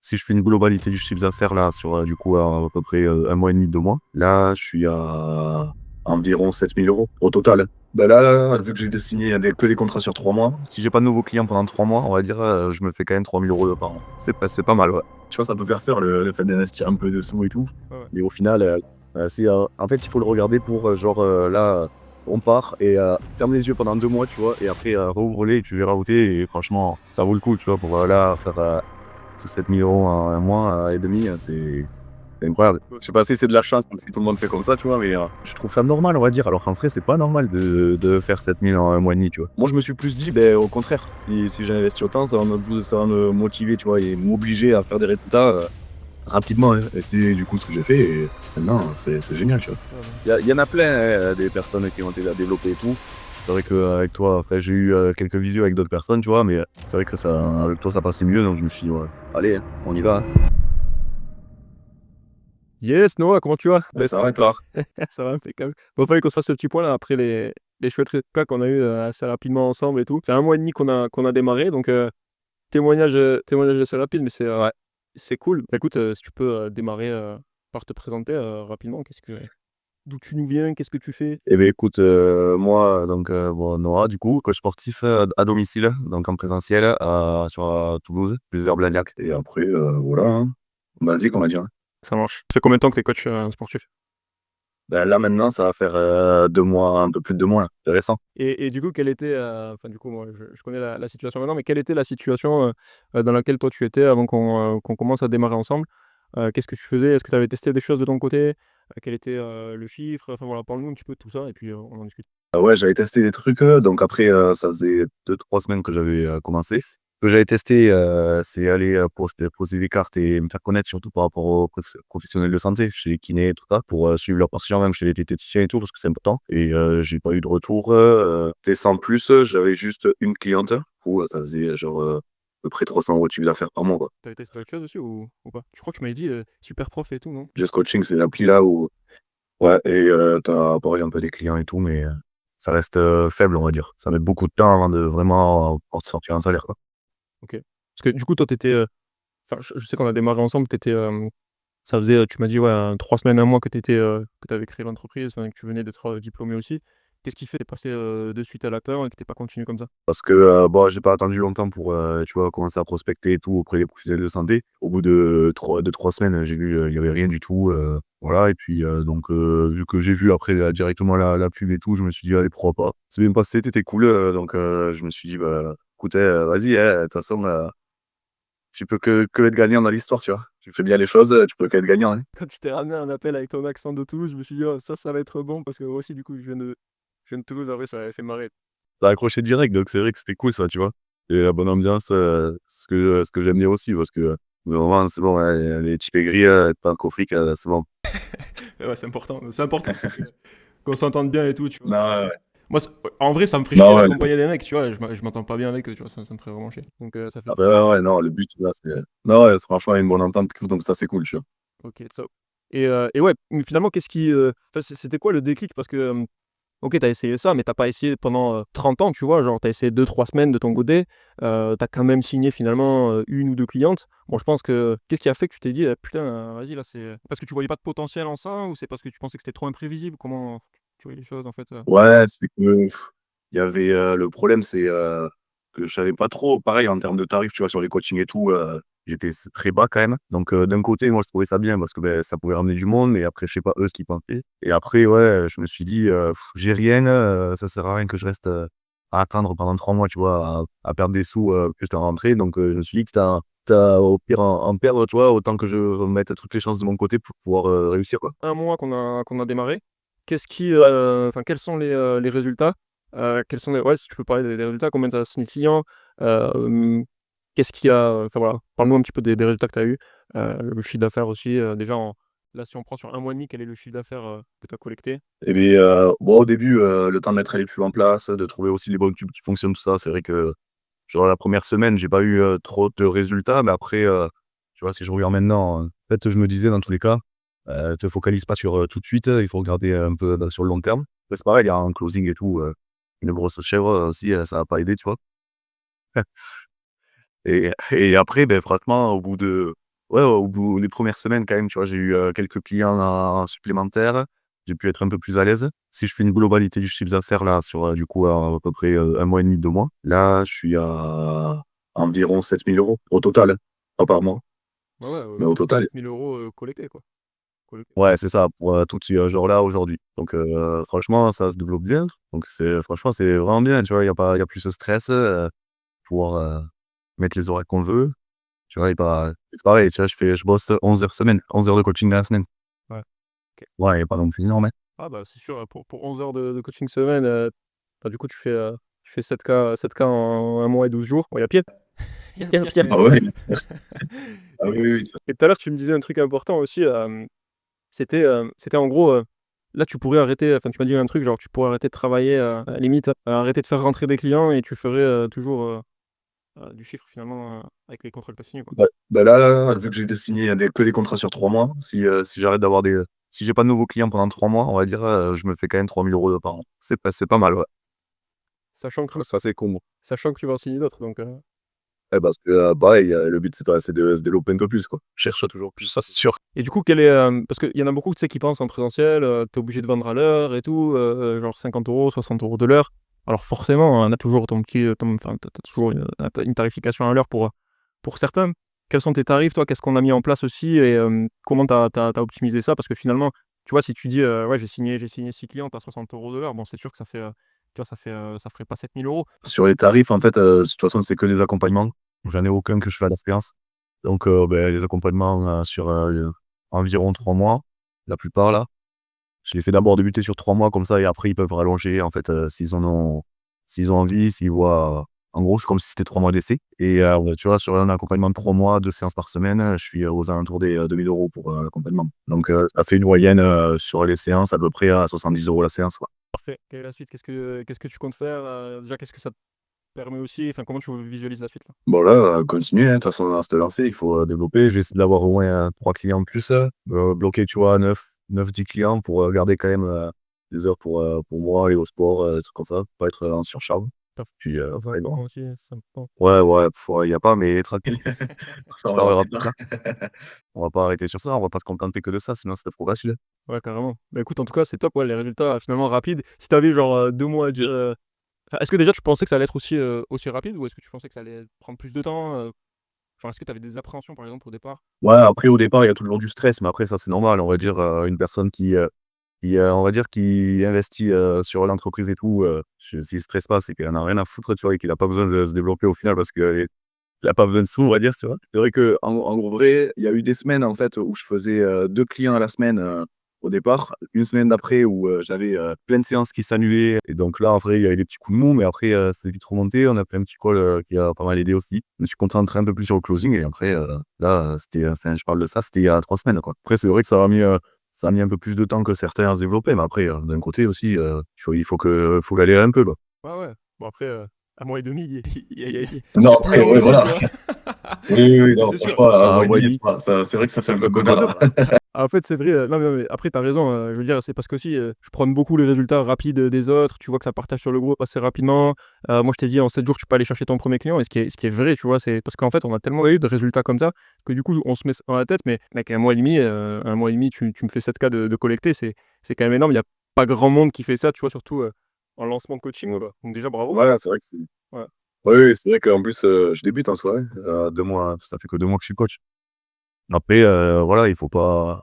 si je fais une globalité du chiffre d'affaires là sur, du coup, à peu près, 1 mois et demi, 2 mois, là, je suis à environ 7 000 € au total. Bah, là, vu que j'ai signé que des contrats sur 3 mois, si j'ai pas de nouveaux clients pendant 3 mois, on va dire, je me fais quand même 3 000 € par an. C'est pas mal, ouais. Tu vois, ça peut faire peur le fait d'investir un peu de sous et tout, Ouais, ouais. mais au final, c'est, en fait, il faut le regarder pour, genre, là, on part et ferme les yeux pendant 2 mois, tu vois? Et après, rouvre-les et tu verras où tu et franchement, ça vaut le coup, tu vois? Pour, là, faire, c'est 7 000 € en 1 mois, et demi, c'est incroyable. Je sais pas si c'est de la chance, donc si tout le monde fait comme ça, tu vois? Mais, je trouve ça normal, on va dire, alors qu'en vrai, c'est pas normal de faire 7 000 en 1 mois et demi, tu vois? Moi, je me suis plus dit, ben au contraire, si j'ai investi autant, ça va me motiver, tu vois? Et m'obliger à faire des résultats, rapidement, hein. Et c'est du coup ce que j'ai fait et maintenant, c'est génial, tu vois? Ouais, ouais. Il y en a plein, hein, des personnes qui ont été à développer et tout. C'est vrai qu'avec toi, enfin, j'ai eu, quelques visios avec d'autres personnes, tu vois? Mais, c'est vrai que ça avec toi, ça passait mieux, donc je me suis dit: «Ouais, allez, hein, on y va, hein». Yes, Noah, comment tu vas? Ouais, ça va et toi? Ça va, impeccable. Bon, fallait qu'on se fasse ce petit point là après les chouettes résultats qu'on a eu assez rapidement ensemble et tout. Ça fait 1 mois et demi qu'on a démarré, donc témoignage assez rapide, mais ouais, c'est cool. Bah, écoute, si tu peux, démarrer, par te présenter, rapidement. D'où tu nous viens? Qu'est-ce que tu fais? Eh beh, écoute, moi, donc, bon, Noah, du coup, coach sportif, à domicile, donc en présentiel, Toulouse, plus vers Blagnac et après, voilà, hein, basique, on va dire, hein. Ça marche. Ça fait combien de temps que tu es coach, sportif? Bah, là, maintenant, ça va faire, 2 mois, un peu plus de 2 mois, là, c'est récent. Et du coup, quelle était, enfin, du coup, moi, je connais la situation maintenant, mais quelle était la situation, dans laquelle toi tu étais avant qu'on commence à démarrer ensemble? Qu'est-ce que tu faisais? Est-ce que tu avais testé des choses de ton côté? Quel était, le chiffre? Enfin, voilà, parle-nous un petit peu de tout ça et puis, on en discute. Ouais, j'avais testé des trucs, donc après, ça faisait 2 3 semaines que j'avais, commencé. Ce que j'avais testé, c'est aller, poser des cartes et me faire connaître surtout par rapport aux professionnels de santé, chez les kinés et tout ça, pour, suivre leurs patients, même chez les diététiciens et tout, parce que c'est important et j'ai pas eu de retour, et sans plus, j'avais juste une cliente où, ça faisait genre, à peu près 300 € de chiffre d'affaires par mois, quoi. Tu avais testé autre chose aussi ou pas? Je crois que tu m'avais dit, Super Prof et tout, non? Just Coaching, c'est l'appli là où ouais et tu as pareil un peu des clients et tout, mais, ça reste, faible, on va dire. Ça met beaucoup de temps avant de vraiment, pouvoir te sortir un salaire, quoi. OK. Parce que du coup, toi, tu étais, enfin, je sais qu'on a démarré ensemble, tu étais, ça faisait, tu m'as dit, ouais, 3 semaines, 1 mois que tu avais créé l'entreprise, enfin, que tu venais d'être, diplômé aussi. Qu'est-ce qui fait que tu es passé, de suite à l'acteur et que tu pas continué comme ça? Parce que, bon, j'ai pas attendu longtemps pour, tu vois, commencer à prospecter et tout auprès des professionnels de santé. Au bout de 3 semaines, j'ai vu, il y avait rien du tout, voilà et puis, donc, vu que j'ai vu après directement la pub et tout, je me suis dit: «Allez, pourquoi pas?» C'est bien passé, tu cool, donc, je me suis dit: «Bah, écoute, vas-y, de toute façon, tu peux que être gagnant dans l'histoire», tu vois? Tu fais bien les choses, tu peux qu'être gagnant, hein. Quand tu t'es ramené un appel avec ton accent de Toulouse, je me suis dit: «Oh, ça va être bon» parce que moi aussi, du coup, je viens de Toulouse, en vrai, ça m'avait fait marrer. Tu accroché direct, donc c'est vrai que c'était cool ça, tu vois? Et la bonne ambiance, ce que j'aime bien aussi parce que, vraiment c'est bon, ouais, les petits aigris, pas un coffric, c'est bon. Et ouais, c'est important aussi qu'on s'entende bien et tout, tu vois? Non, ouais, ouais. Moi, en vrai, ça me ferait chier Non, ouais, d'accompagner des mecs, tu vois? Je m'entends pas bien avec eux, tu vois? Ça me ferait vraiment chier. Donc ça fait ah bah, ouais, ouais, non, le but là, c'est non, ouais, c'est franchement une bonne entente, donc ça, c'est cool, tu vois? OK, top. Et ouais, mais finalement, qu'est-ce qui, enfin, c'était quoi le déclic? Parce que, OK, tu as essayé ça, mais tu as pas essayé pendant, 30 ans, tu vois? Genre, tu as essayé 2-3 semaines de ton côté, tu as quand même signé finalement, 1 ou 2 clientes. Bon, je pense que qu'est-ce qui a fait que tu t'es dit: «Putain, vas-y là, c'est» parce que tu voyais pas de potentiel en ça ou c'est parce que tu pensais que c'était trop imprévisible? Comment tu voyais les choses en fait? Ouais, c'est que il y avait, le problème, c'est, que je savais pas trop, pareil en termes de tarifs, tu vois, sur les coachings et tout, j'étais très bas quand même. Donc, d'un côté, moi, je trouvais ça bien parce que, beh, ça pouvait ramener du monde, mais après, je sais pas eux ce qu'ils pensaient. Et après, ouais, je me suis dit, «J'ai rien, ça sert à rien que je reste, à attendre pendant 3 mois, tu vois, à perdre des sous, plus en rentrée». Donc, je me suis dit: «Quitte à au pire en perdre, tu vois, autant que je mette toutes les chances de mon côté pour pouvoir, réussir, quoi». 1 mois qu'on a démarré, qu'est-ce qui, enfin, quels sont les résultats? Quels sont les ouais, si tu peux parler des résultats, combien tu as signé de clients? Hem, qu'est-ce qu'il y a, enfin, voilà, parle-nous un petit peu des résultats que tu as eus, le chiffre d'affaires aussi, déjà là, si on prend sur 1 mois et demi, quel est le chiffre d'affaires, que tu as collecté? Et beh, bon, au début, le temps de mettre les pubs en place, de trouver aussi les bonnes pubs qui fonctionnent, tout ça, c'est vrai que, genre, la première semaine, j'ai pas eu, trop de résultats, mais après, tu vois, si je regarde maintenant, en fait, je me disais dans tous les cas, te focalise pas sur, tout de suite, il faut regarder un peu, sur le long terme. Bah, c'est pareil, il y a un closing et tout, une grosse chèvre, aussi, ça a pas aidé, tu vois? Et après, beh, franchement, au bout de Ouais, au bout des premières semaines quand même, tu vois, j'ai eu, quelques clients supplémentaires. J'ai pu être un peu plus à l'aise. Si je fais une globalité du chiffre d'affaires là sur, du coup, à peu près, 1 mois et demi, 2 mois, là, je suis à environ 7 000 € au total, hein, pas par mois, Ouais, ouais, mais au total. 7 000 € collectés, quoi. Collectés. Ouais, c'est ça, pour, tout de suite, genre là, aujourd'hui. Donc, franchement, ça se développe bien. Donc franchement, c'est vraiment bien, tu vois? Il y a plus ce stress, pouvoir, mettre les horaires qu'on veut. Tu vois? Et pas c'est pareil, tu vois? Je bosse 11 heures semaine, 11 heures de coaching dans la semaine. Ouais, OK. Ouais, et pas non plus énorme, hein. Ah bah, c'est sûr, pour 11 heures de coaching semaine, bah, du coup, tu fais 7K en 1 mois et 12 jours. Bon, il y a pire. Il y a pire. Ah ouais? Ah oui, oui, oui, ça Et tout à l'heure, tu me disais un truc important aussi, c'était en gros, là, tu pourrais arrêter, enfin, tu m'as dit un truc, genre, tu pourrais arrêter de travailler, à la limite, arrêter de faire rentrer des clients et tu ferais, toujours, du chiffre finalement, avec les contrôles continus, quoi. bah, là, vu que j'ai signé des contrats sur 3 mois, si j'arrête d'avoir si j'ai pas de nouveaux clients pendant 3 mois, on va dire, je me fais quand même 3 000 € par an. C'est pas mal, ouais. Sachant que C'est assez con. sachant que tu vas en signer d'autres, donc Ouais, parce que, pareil, le but c'est de se développer un peu plus, quoi. Je cherche toujours plus, ça c'est sûr. et du coup, quel est, parce qu'il y en a beaucoup, tu sais, qui pensent en présentiel, tu es obligé de vendre à l'heure et tout, genre 50 €, 60 € de l'heure. Alors forcément, on a toujours ton petit, enfin, tu as toujours une tarification à l'heure pour certains. Quels sont tes tarifs, toi? Qu'est-ce qu'on a mis en place aussi et comment tu as optimisé ça? Parce que finalement, tu vois, si tu dis, «Ouais, j'ai signé 6 clients, tu as 60 € de l'heure», bon, c'est sûr que ça fait, tu vois, ça ferait pas 7 000 €. Sur les tarifs, en fait, de toute façon, c'est que des accompagnements. J'en ai aucun que je fais à la séance. Donc, les accompagnements, sur, environ 3 mois, la plupart là. Je les fais d'abord débuter sur 3 mois comme ça et après ils peuvent rallonger en fait, s'ils ont envie, s'ils voient en gros, c'est comme si c'était 3 mois d'essai et tu vois, sur un accompagnement de 3 mois, 2 séances par semaine, je suis aux alentours des, 2 000 € pour, l'accompagnement. Donc, ça fait une moyenne, sur les séances à peu près à 70 € la séance, quoi. Parfait. Quelle est la suite? Qu'est-ce que tu comptes faire? Déjà, qu'est-ce que ça te permet aussi? Enfin, comment tu visualises la suite, là? Bon là, continuer, hein, de toute façon, à se lancer, il faut, développer. Je vais essayer d'avoir au moins, 3 clients de plus, bloquer, tu vois, 9-10 clients pour, garder quand même, des heures pour moi, aller au sport, des trucs comme ça, pas être, en surcharge. Tu Puis, ça va être bon. aussi, c'est important. Ouais, ouais, il y a pas, mais tranquille, Ça, on ça verra ira plus plus tard. tard. On va pas arrêter sur ça, on va pas se contenter que de ça, sinon c'est trop facile. Ouais, carrément. Bah, écoute, en tout cas, c'est top, ouais, les résultats, finalement rapides. Si tu avais genre, 2 mois à dire, enfin, est-ce que déjà tu pensais que ça allait être aussi rapide ou est-ce que tu pensais que ça allait prendre plus de temps, genre, est-ce que tu avais des appréhensions, par exemple, au départ? Ouais, après au départ, il y a toujours du stress, mais après ça, c'est normal. On va dire, une personne on va dire, qui investit, sur l'entreprise et tout, s'il stresse pas, c'est qu'il en a rien à foutre, tu vois? Et qu'il a pas besoin de se développer au final parce qu'il a pas besoin de sous, on va dire, tu vois? C'est vrai qu'en en vrai, il y a eu des semaines, en fait, où je faisais, 2 clients à la semaine, au départ. Une semaine d'après où, j'avais, plein de séances qui s'annulaient et donc là, en vrai, il y avait des petits coups de mou, mais après, c'est vite remonté. On a fait un petit call, qui a pas mal aidé aussi. Je me suis concentré un peu plus sur le closing et après, là, c'était, enfin, je parle de ça, c'était il y a 3 semaines, quoi. Après, c'est vrai que ça a mis un peu plus de temps que certains à se développer, mais après, d'un côté aussi, il faut galérer un peu, quoi. Ouais, ouais. Bon après, 1 mois et demi, il y Non, a après, pire ouais, aussi, tu voilà. vois? Oui, oui, oui, non, C'est sûr. franchement, un Ah, mois un et mois et demi, demi. c'est vrai que ça fait un peu Un peu connard. dur. En fait, c'est vrai, non, mais après, tu as raison, je veux dire, c'est parce qu'aussi, je prône beaucoup les résultats rapides, des autres. Tu vois que ça partage sur le groupe assez rapidement. Moi, je t'ai dit, en 7 jours, tu peux aller chercher ton premier client et ce qui est vrai, tu vois? C'est parce qu'en fait, on a tellement eu de résultats comme ça que du coup, on se met ça dans la tête, mais mec, 1 mois et demi, tu me fais 7K de collecter, c'est quand même énorme. Il y a pas grand monde qui fait ça, tu vois? Surtout, en lancement de coaching, quoi. Donc déjà, bravo. Ouais, c'est vrai que c'est Ouais. oui, oui, c'est vrai qu'en plus, je débute en soi, hein, 2 mois, ça fait que 2 mois que je suis coach. Après, voilà, il faut pas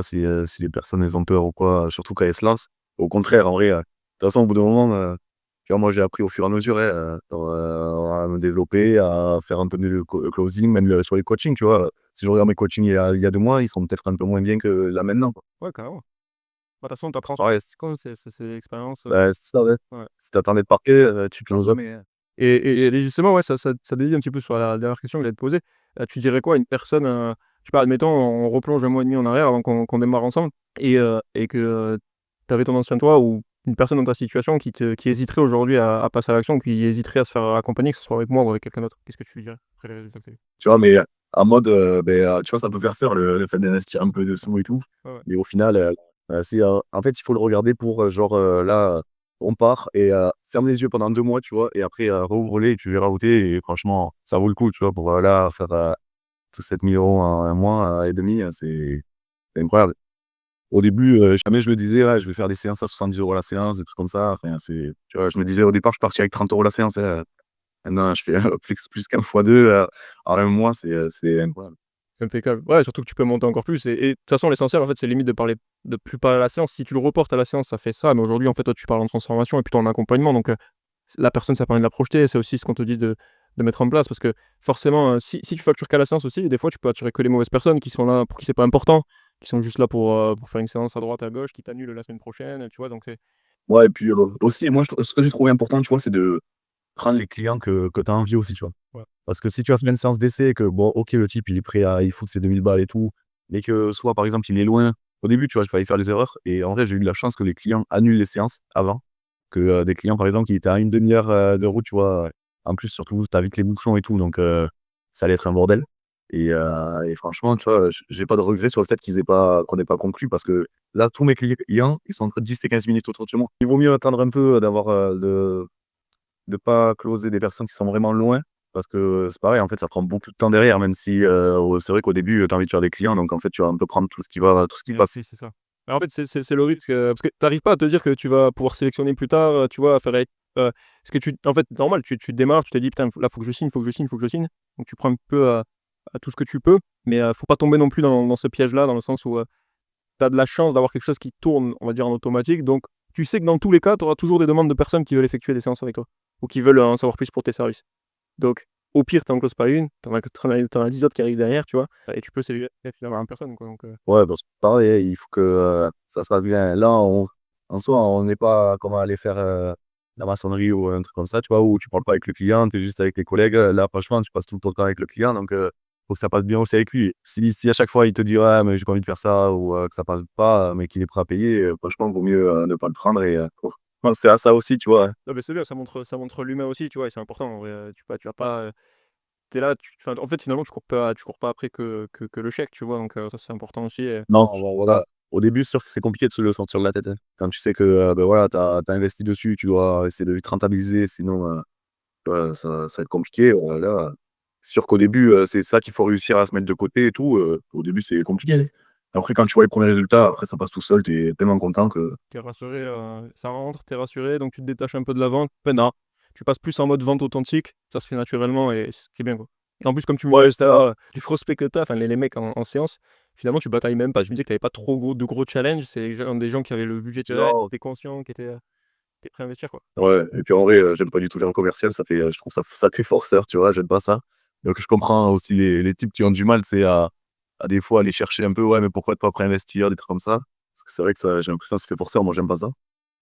si les personnes, elles ont peur ou quoi, surtout quand elles se lancent. Au contraire, en vrai, de toute façon, au bout d'un moment, tu vois, moi, j'ai appris au fur et à mesure, hein, genre, à me développer, à faire un peu de closing, même sur les coachings, tu vois? Si je regarde mes coachings il y a 2 mois, ils sont peut-être un peu moins bien que là, maintenant, quoi. Ouais, carrément. Bah, de toute façon, tu apprends Pareil, c'est quoi? C'est l'expérience, c'est ça, ouais. ouais. Si tu attendais de parquet, tu te lances jamais, hein. Et justement, ouais, ça dévie un petit peu sur la dernière question que j'allais te poser. Tu dirais quoi à une personne, je sais pas, admettons, on replonge 1 mois et demi en arrière avant qu'on démarre ensemble et que, tu avais ton ancien toi ou une personne dans ta situation qui hésiterait aujourd'hui à passer à l'action, qui hésiterait à se faire accompagner, que ce soit avec moi ou avec quelqu'un d'autre. Qu'est-ce que tu lui dirais après les résultats que tu as eu? Tu vois? Mais, en mode, tu vois? Ça peut faire peur le fait d'investir un peu de sous et tout. Ouais, ouais. Mais au final, en fait, il faut le regarder pour, genre, là, on part et ferme les yeux pendant 2 mois, tu vois? Et après, rouvre-les et tu verras où tu es et franchement, ça vaut le coup, tu vois? Pour, là, faire, 7 000 € en un mois et demi, c'est incroyable. Au début, jamais je me disais: «Ouais, je vais faire des séances à 70 € la séance», des trucs comme ça. Enfin, tu vois, je me disais au départ, je partais avec 30 € la séance, maintenant je fais plus qu'un fois 2 en un mois, c'est incroyable. Impeccable. Ouais, surtout que tu peux monter encore plus et de toute façon, l'essentiel, en fait, c'est limite de plus parler à la séance. Si tu le reportes à la séance, ça fait ça, mais aujourd'hui, en fait, toi, tu parles en transformation et puis tu en accompagnement, donc la personne, ça permet de la projeter. C'est aussi ce qu'on te dit de mettre en place parce que forcément, si tu factures qu'à la séance aussi, des fois, tu peux attirer que les mauvaises personnes qui sont là pour qui c'est pas important, qui sont juste là pour faire une séance à droite, à gauche, qui t'annulent la semaine prochaine, tu vois? Donc c'est Ouais, et puis, aussi, moi, ce que j'ai trouvé important, tu vois, c'est de prendre les clients que tu as envie aussi, tu vois? ouais. Parce que si tu as fait une séance d'essai et que bon, OK, le type, il est prêt à il fout ses 2 000 balles et tout, mais que soit, par exemple, il est loin. Au début, tu vois, il fallait faire des erreurs et en vrai, j'ai eu de la chance que les clients annulent les séances avant, que, des clients, par exemple, qui étaient à une demi heure, de route, tu vois? En plus, surtout, tu as vite les bouchons et tout, donc ça allait être un bordel et franchement, tu vois, j'ai pas de regrets sur le fait qu'on ait pas conclu parce que là, tous mes clients, ils sont entre 10 et 15 minutes autour de chez moi. Il vaut mieux attendre un peu, d'avoir, de pas closer des personnes qui sont vraiment loin parce que c'est pareil, en fait, ça prend beaucoup de temps derrière, même si, c'est vrai qu'au début, tu as envie de faire des clients, donc en fait, tu vas un peu prendre tout ce qui passe. Merci, c'est ça. Bah, en fait, c'est le risque, parce que tu arrives pas à te dire que tu vas pouvoir sélectionner plus tard, tu vois? À faire avec parce que en fait, normal, tu démarres, tu te dis: «Putain, là, faut que je signe, faut que je signe, faut que je signe». Donc tu prends un peu à tout ce que tu peux, mais faut pas tomber non plus dans ce piège-là, dans le sens où, tu as de la chance d'avoir quelque chose qui tourne, on va dire, en automatique. Donc tu sais que dans tous les cas, tu auras toujours des demandes de personnes qui veulent effectuer des séances avec toi ou qui veulent en savoir plus pour tes services. Donc au pire, tu en closes pas une, tu en as 10 autres qui arrivent derrière, tu vois? Et tu peux sélectionner finalement une personne, quoi, donc Ouais, parce que pareil, il faut que, ça se passe bien. Là, en soi, on n'est pas comme aller faire, la maçonnerie ou un truc comme ça, tu vois? Où tu parles pas avec le client, tu es juste avec tes collègues. Là, franchement, tu passes tout ton temps avec le client, donc faut que ça passe bien aussi avec lui. Si à chaque fois, il te dit: «Ouais, mais j'ai pas envie de faire ça» ou que ça passe pas, mais qu'il est prêt à payer, franchement, vaut mieux, ne pas le prendre et faut penser à ça aussi, tu vois? non, mais c'est bien, ça montre l'humain aussi, tu vois? Et c'est important en vrai, tu vas pas, tu es là, enfin, en fait, finalement, tu cours pas après que le chèque, tu vois? Donc ça, c'est important aussi et Non, bon, voilà. Au début, c'est sûr que c'est compliqué de se le sortir de la tête, hein. Quand tu sais que, bah, voilà, tu as investi dessus, tu dois essayer de vite rentabiliser, sinon, ouais, ça va être compliqué, là, c'est sûr qu'au début, c'est ça qu'il faut réussir à se mettre de côté et tout, au début, c'est compliqué. Après, quand tu vois les premiers résultats, après ça passe tout seul, tu es tellement content que tu es rassuré, ça rentre, tu es rassuré, donc tu te détaches un peu de la vente. Enfin non, tu passes plus en mode vente authentique, ça se fait naturellement et c'est ce qui est bien, quoi. Et en plus, comme tu me ouais, disais tout à l'heure, du prospect que tu as, enfin les mecs en séance, finalement, tu batailles même pas. Je me disais que tu avais pas de gros challenges, c'est des gens qui avaient le budget direct, qui non, étaient conscients, qui étaient prêts à investir, quoi. ouais et puis en vrai, j'aime pas du tout les commercial, ça fait, je trouve ça très forceur, tu vois? J'aime pas ça. Donc je comprends aussi les types qui ont du mal, c'est à des fois aller chercher un peu: «Ouais, mais pourquoi tu pas prêt à investir?» des trucs comme ça. Parce que c'est vrai que ça j'ai l'impression que ça fait forceur, moi j'aime pas ça.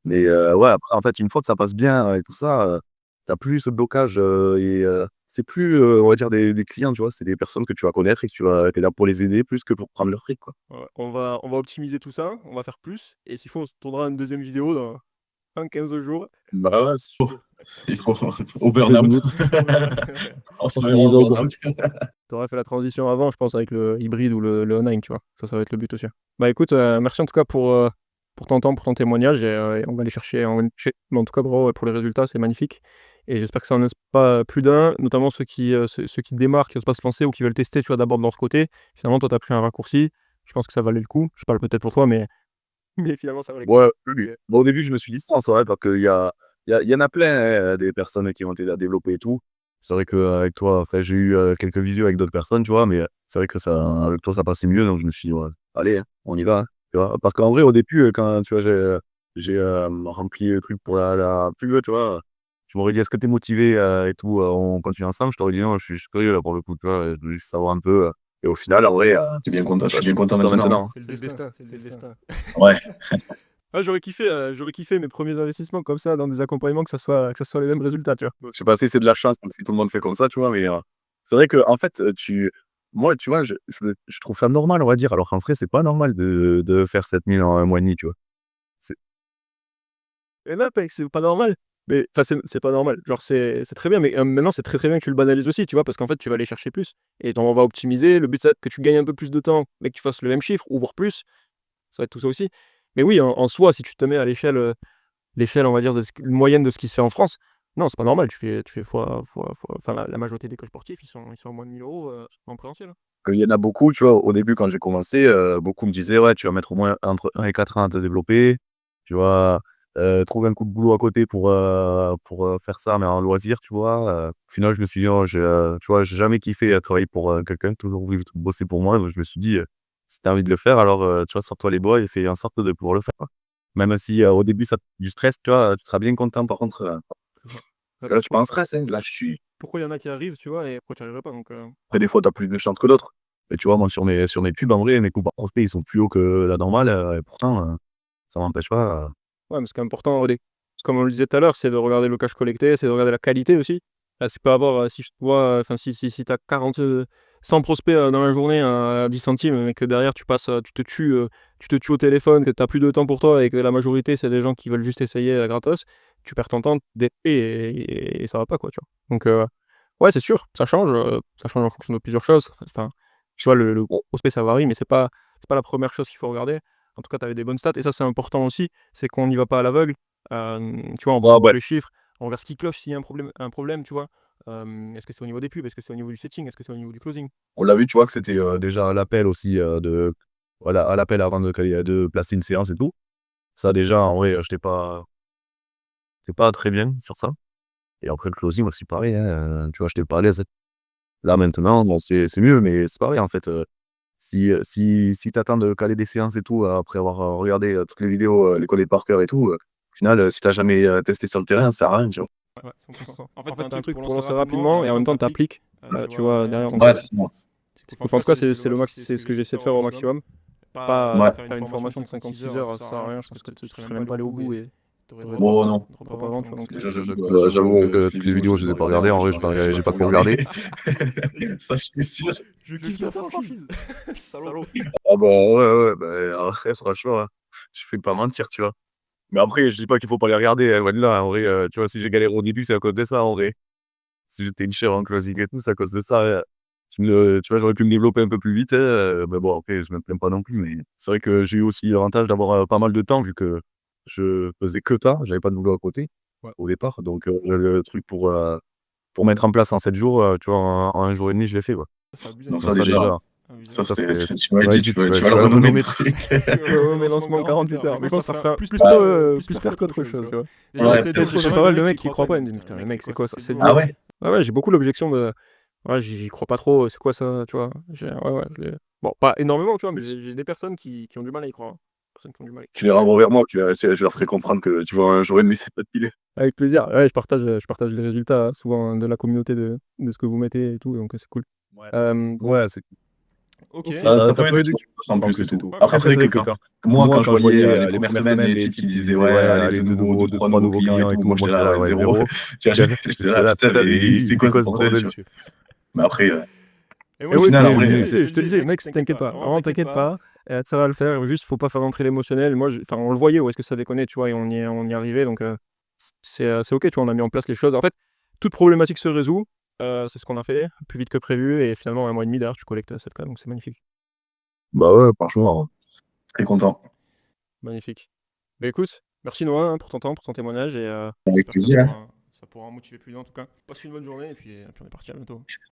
Mais ouais, après, en fait, une fois que ça passe bien et tout ça, tu plus ce blocage, c'est plus, on va dire des clients, tu vois? C'est des personnes que tu vas connaître et que tu es là pour les aider plus que pour prendre leur fric, quoi. Ouais, on va optimiser tout ça, on va faire plus et s'il faut, on se tournera une deuxième vidéo dans 15 jours. Bah, ouais, c'est chaud. Il faut au burn-out. On s'en Ouais, au donc burn-out. Tu aurais fait la transition avant, je pense, avec le hybride ou le online, tu vois? Ça va être le but aussi. Bah, écoute, merci en tout cas pour ton temps, pour ton témoignage et on va aller chercher mais en tout cas, bravo, ouais, pour les résultats, c'est magnifique et j'espère que ça en inspire plus d'un, notamment ceux qui démarrent, qui osent pas se lancer ou qui veulent tester, tu vois, d'abord de leur côté. Finalement, toi, tu as pris un raccourci. Je pense que ça valait le coup. Je parle peut-être pour toi, mais mais finalement, ça valait le coup. ouais, oui, oui. Bon, au début, je me suis dit ça, en vrai, parce qu'il y en a plein, hein, des personnes qui ont été à développer et tout. C'est vrai qu'avec toi, enfin, j'ai eu, quelques visios avec d'autres personnes, tu vois? Mais c'est vrai que ça avec toi, ça passait mieux, donc je me suis dit: «Ouais, allez, hein, on y va», hein, tu vois? Parce qu'en vrai, au début, quand, tu vois, j'ai, rempli le truc pour la pub, tu vois? Tu m'aurais dit: «Est-ce que tu es motivé, et tout, on continue ensemble?» Je t'aurais dit: «Non, je suis curieux, là, pour le coup», tu vois? Je voulais juste savoir un peu, et au final, en vrai, Je bah, suis je bien suis content content maintenant, hein. maintenant. C'est le destin, c'est le destin. Ouais. Ah, j'aurais kiffé mes premiers investissements comme ça dans des accompagnements que ça soit les mêmes résultats, tu vois? Je sais pas si c'est de la chance, si tout le monde fait comme ça, tu vois? Mais, c'est vrai qu'en fait, moi, tu vois, je trouve ça normal, on va dire, alors qu'en vrai, c'est pas normal de faire 7 000 en un mois et demi, tu vois? C'est Et non, mec, c'est pas normal. Mais enfin, c'est pas normal. Genre, c'est très bien, mais maintenant, c'est très, très bien que tu le banalises aussi, tu vois? Parce qu'en fait, tu vas aller chercher plus et on va optimiser. Le but, c'est que tu gagnes un peu plus de temps, mais que tu fasses le même chiffre ou voire plus. Ça va être tout ça aussi. Mais oui, en soi, si tu te mets à l'échelle, on va dire, moyenne de ce qui se fait en France, non, c'est pas normal. Tu fais fois enfin, la majorité des coachs sportifs, ils sont à moins de 1 000 € en présentiel, hein. qu'il y en a beaucoup, tu vois, au début, quand j'ai commencé, beaucoup me disaient: «Ouais, tu vas mettre au moins entre 1 et 4 ans à te développer. Tu vas, trouver un coup de boulot à côté pour, faire ça, mais en loisir», tu vois? Au final, je me suis dit: «Oh, tu vois, j'ai jamais kiffé, travailler pour, quelqu'un, toujours voulu bosser pour moi». Donc je me suis dit: «Si tu as envie de le faire, alors, tu vois, sors-toi les bois et fais en sorte de pouvoir le faire, quoi». Même si, au début, ça du stress, tu vois, tu seras bien content par contre, C'est ça. parce que là, je suis pas en stress, hein, là, je suis Pourquoi il y en a qui arrivent, tu vois, et pourquoi tu arriverais pas, donc après, des fois, tu as plus de chance que d'autres. Et tu vois, moi, sur mes pubs, en vrai, mes coups par prospect, ils sont plus hauts que la normale, et pourtant, ça m'empêche pas, ouais, mais ce qui est important, comme on le disait tout à l'heure, c'est de regarder le cash collecté, c'est de regarder la qualité aussi. Là, c'est pas avoir, si je te vois, enfin, si tu as 100 prospects dans la journée à 10 centimes, mais que derrière tu passes, tu te tues au téléphone, que tu as plus de temps pour toi et que la majorité, c'est des gens qui veulent juste essayer gratos, tu perds ton temps et ça va pas, quoi, tu vois. Donc, ouais, c'est sûr, ça change en fonction de plusieurs choses. Enfin, tu vois, le gros prospect, ça varie, mais c'est pas la première chose qu'il faut regarder. En tout cas, tu avais des bonnes stats et ça, c'est important aussi, c'est qu'on n'y va pas à l'aveugle. Tu vois, on va ouais, voir ouais. les chiffres, on regarde ce qui cloche s'il y a un problème, tu vois. Est-ce que c'est au niveau des pubs? Est-ce que c'est au niveau du setting? Est-ce que c'est au niveau du closing? On l'a vu, tu vois, que c'était, déjà à l'appel aussi, voilà, à l'appel avant de placer une séance et tout. Ça, déjà, en vrai, j'étais pas très bien sur ça. Et après le closing aussi, pareil, hein, tu vois, j'étais pas à l'aise. Là, maintenant, bon, c'est mieux, mais c'est pareil, en fait, si tu attends de caler des séances et tout, après avoir, regardé, toutes les vidéos, les connaître par cœur et tout, au final, si tu as jamais, testé sur le terrain, ça sert à rien, tu vois? Ouais, 100%. En fait, tu un truc pour lancer rapidement et en même temps, tu appliques, tu vois, derrière. Donc, Ouais, c'est ça. c'est cool. Enfin, en tout cas, c'est ce que j'essaie de faire au maximum. Pas Ouais. faire une formation de 56 heures, ça sert à rien. Je pense que tu serais même pas allé au bout et t'aurais Bon, non. droppé avant, tu vois. Donc, Déjà, J'avoue que toutes les vidéos, je les ai pas regardées. En vrai, j'ai pas tout regardé. Ça, c'est sûr. je kiffe ta franchise. Salaud. Ah bah, ouais, ouais, bah, après, franchement, je vais pas mentir, tu vois? Mais après, je dis pas qu'il faut pas les regarder, hein, loin de là. En vrai, tu vois, si j'ai galéré au début, c'est à cause de ça, en vrai. Si j'étais une chèvre en closing et tout, c'est à cause de ça, tu vois, j'aurais pu me développer un peu plus vite, hein, mais bon, après, je me plains pas non plus, mais c'est vrai que j'ai eu aussi l'avantage d'avoir, pas mal de temps vu que je faisais que ça, j'avais pas de boulot à côté, Ouais. au départ. Donc, le truc pour mettre en place en 7 jours, tu vois, en 1 jour et demi, je l'ai fait, quoi. C'est abusé. Donc Donc ça, ça déjà, déjà, ça, ça c'est, c'est tu m'as ouais, dit, tu vas le renommer le truc. Ouais, lancement 48 heures. Mais je pense que ça ferait plus peur qu'autre chose, tu vois. Ouais, J'ai peut-être. pas mal de mecs qui croient pas. Ils me disent, putain, mais mec, c'est quoi ça? C'est Ah dur. ouais? Ouais, ouais, j'ai beaucoup l'objection de. Ouais, j'y crois pas trop. C'est quoi ça, tu vois? Ouais, ouais. Bon, pas énormément, tu vois, mais j'ai des personnes qui ont du mal à y croire, hein. Personnes qui ont du mal à y tu les renvoies vers moi, je leur ferai comprendre que, tu vois, 1 jour et demi, c'est pas de piler. Avec plaisir. Ouais, je partage les résultats, hein, souvent, de la communauté de ce que vous mettez et tout, donc c'est cool. Ouais. Bon, Ouais, c'est ok. Ça peut peut aider, aider, en en plus, plus, c'est c'est tout. tout. Après, c'est Après, c'est vrai vrai que que moi, moi, quand je quand je voyais, voyais les les premières premières semaines, semaines, les les types types qui qui disaient, disaient: ouais, «Ouais, allez, allez, 2 nouveaux clients et tout, moi, moi, j'étais j'étais là, là, ouais, ouais, 0. 0». Tu vois, j'étais là, putain, mais c'est quoi ce bordel, tu vois? Mais après, Et Et au oui, final, en c'est vrai, je te disais, mec, t'inquiète pas. Vraiment, t'inquiète pas. Ça va le faire. Juste, faut pas faire rentrer l'émotionnel. Moi, enfin, on le voyait où est-ce que ça déconnait, tu vois, et on y arrivait. Donc, c'est ok, tu vois, on a mis en place les choses. En fait, toute problématique se résout. C'est ce qu'on a fait, plus vite que prévu. Et finalement, 1 mois et demi derrière, tu collectes 7K. Donc, c'est magnifique. bah, ouais, franchement, très content. Magnifique. Bah, écoute, merci Noah, hein, pour ton temps, pour ton témoignage. Et Avec j'espère que plaisir, hein. ça pourra en motiver plus d'un en tout cas. Passe une bonne journée et puis on est parti à bientôt.